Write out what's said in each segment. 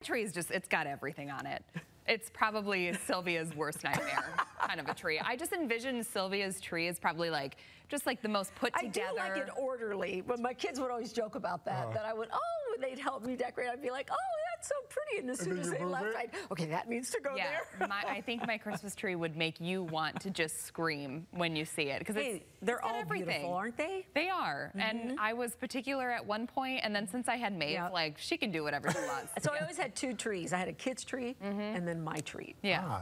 Tree is just, it's got everything on it. It's probably Sylvia's worst nightmare kind of a tree. I just envision Sylvia's tree as probably like, just like the most put together. I do like it orderly, but my kids would always joke about that, that I would, when they'd help me decorate, I'd be like, oh, that's so pretty. And as soon as they left, okay, that needs to go there. I think my Christmas tree would make you want to just scream when you see it. Because they're all beautiful, aren't they? They are. And I was particular at one point, and then since I had Maeve, like, she can do whatever she wants. So I always had two trees. I had a kid's tree and then my tree.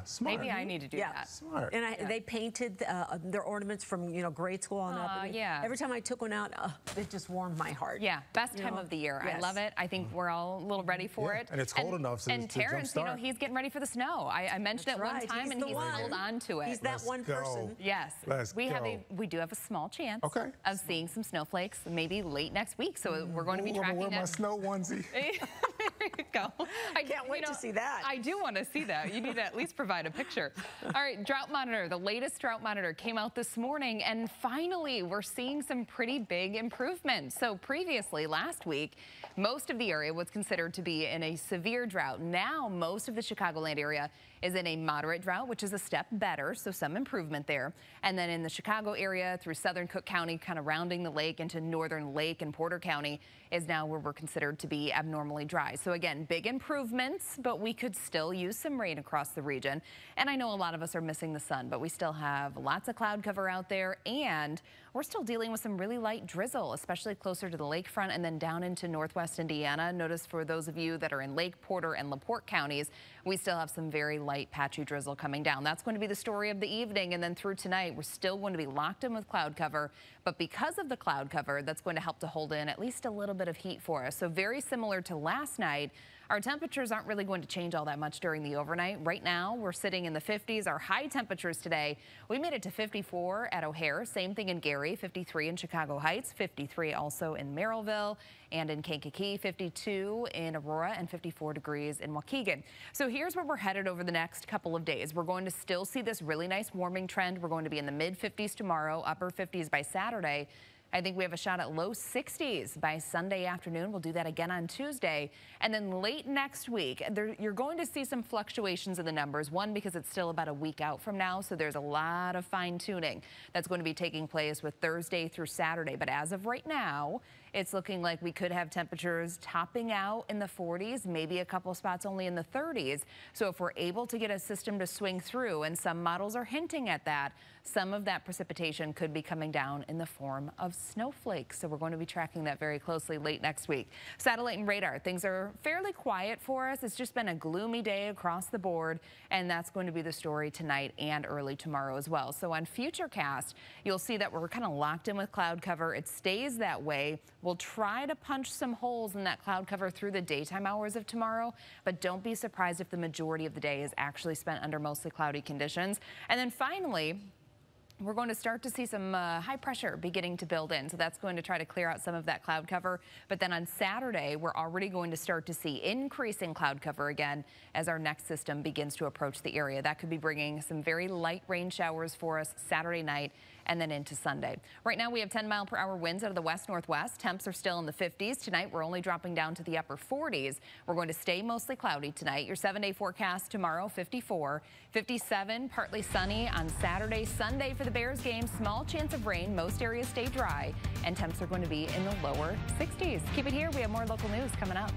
Smart. Maybe I need to do that. Smart. And they painted their ornaments from, grade school on up. Every time I took one out, it just warmed my heart. Best time of the year. I love it. I think we're all a little ready for it. And it's cold enough to Terrence, he's getting ready for the snow. I mentioned it one time, and he's held on to it. He's that one person. Yes. We do have a small chance of seeing some snowflakes maybe late next week. So we're going to be tracking that. I'm wear my snow onesie. There you go. I can't wait to see that. I do want to see that. You need to at least provide a picture. All right, drought monitor. The latest drought monitor came out this morning, and finally we're seeing some pretty big improvements. So previously, last week, most of the area was considered to be in a severe drought. Now most of the Chicagoland area is in a moderate drought, which is a step better, so some improvement there. And then in the Chicago area through southern Cook County, kind of rounding the lake into northern Lake and Porter County is now where we're considered to be abnormally dry. So again, big improvements, but we could still use some rain across the region. And I know a lot of us are missing the sun, but we still have lots of cloud cover out there, and we're still dealing with some really light drizzle, especially closer to the lakefront and then down into northwest Indiana. Notice for those of you that are in Lake, Porter, and LaPorte counties, we still have some very light patchy drizzle coming down. That's going to be the story of the evening, and then through tonight, we're still going to be locked in with cloud cover, but because of the cloud cover, that's going to help to hold in at least a little bit of heat for us. So very similar to last night, our temperatures aren't really going to change all that much during the overnight. Right now, we're sitting in the 50s. Our high temperatures today, we made it to 54 at O'Hare, same thing in Gary, 53 in Chicago Heights, 53 also in Merrillville, and in Kankakee, 52 in Aurora, and 54 degrees in Waukegan. So here's where we're headed over the next couple of days. We're going to still see this really nice warming trend. We're going to be in the mid 50s tomorrow, upper 50s by Saturday. I think we have a shot at low 60s by Sunday afternoon. We'll do that again on Tuesday. And then late next week, you're going to see some fluctuations in the numbers. One, because it's still about a week out from now, so there's a lot of fine tuning that's going to be taking place with Thursday through Saturday. But as of right now, it's looking like we could have temperatures topping out in the 40s, maybe a couple spots only in the 30s. So if we're able to get a system to swing through, and some models are hinting at that, some of that precipitation could be coming down in the form of snowflakes. So we're going to be tracking that very closely late next week. Satellite and radar, things are fairly quiet for us. It's just been a gloomy day across the board, and that's going to be the story tonight and early tomorrow as well. So on Futurecast, you'll see that we're kind of locked in with cloud cover. It stays that way. We'll try to punch some holes in that cloud cover through the daytime hours of tomorrow, but don't be surprised if the majority of the day is actually spent under mostly cloudy conditions. And then finally, we're going to start to see some high pressure beginning to build in. So that's going to try to clear out some of that cloud cover. But then on Saturday, we're already going to start to see increasing cloud cover again as our next system begins to approach the area. That could be bringing some very light rain showers for us Saturday night and then into Sunday. Right now we have 10-mile-per-hour winds out of the west-northwest. Temps are still in the 50s. Tonight we're only dropping down to the upper 40s. We're going to stay mostly cloudy tonight. Your 7-day forecast tomorrow, 54, 57, partly sunny on Saturday. Sunday for the Bears game, small chance of rain. Most areas stay dry, and temps are going to be in the lower 60s. Keep it here. We have more local news coming up.